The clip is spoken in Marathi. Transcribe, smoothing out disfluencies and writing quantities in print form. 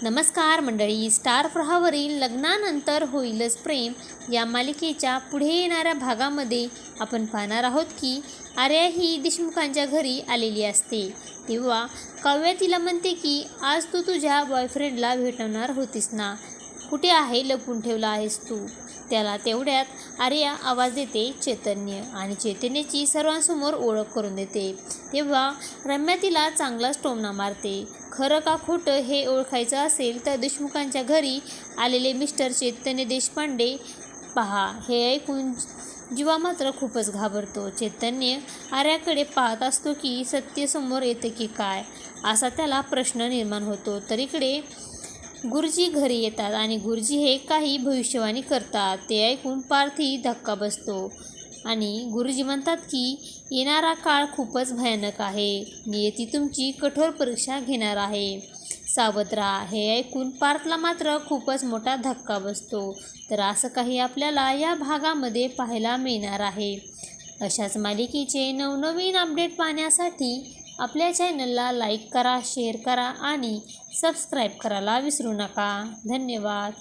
नमस्कार मंडळी, स्टार प्रवाहावरील लग्नानंतर होईलच प्रेम या मालिकेच्या पुढे येणाऱ्या भागामध्ये आपण पाहणार आहोत की आर्या ही देशमुखांच्या घरी आलेली असते. तेव्हा काव्या तिला म्हणते की आज तू तुझ्या बॉयफ्रेंडला भेटणार होतीस ना, कुठे आहे, लपून ठेवला आहेस तू. त्याला तेवढ्यात आर्या आवाज देते चैतन्य, आणि चैतन्याची सर्वांसमोर ओळख करून देते. तेव्हा रम्या तिला चांगलाच टोमणा मारते. खरं का खोटं हे ओळखायचं असेल तर देशमुखांच्या घरी आलेले मिस्टर चैतन्य देशपांडे पहा. हे ऐकून जीवा मात्र खूपच घाबरतो. चैतन्य आर्याकडे पाहत असतो की सत्य समोर येते की काय, असा त्याला प्रश्न निर्माण होतो. तर इकडे गुरुजी घरी येतात आणि गुरुजी हे काही भविष्यवाणी करतात. ते ऐकून पार्थी धक्का बसतो आणि गुरुजी म्हणतात की येणारा काळ खूपच भयानक आहे. नियती तुमची कठोर परीक्षा घेणार आहे, सावध राहा. हे ऐकून पार्थला मात्र खूपच मोठा धक्का बसतो. तर असं काही आपल्याला या भागामध्ये पाहायला मिळणार आहे. अशाच मालिकेचे नवनवीन अपडेट पाहण्यासाठी आपल्या चॅनलला लाईक करा, शेअर करा आणि सबस्क्राईब करायला विसरू नका. धन्यवाद.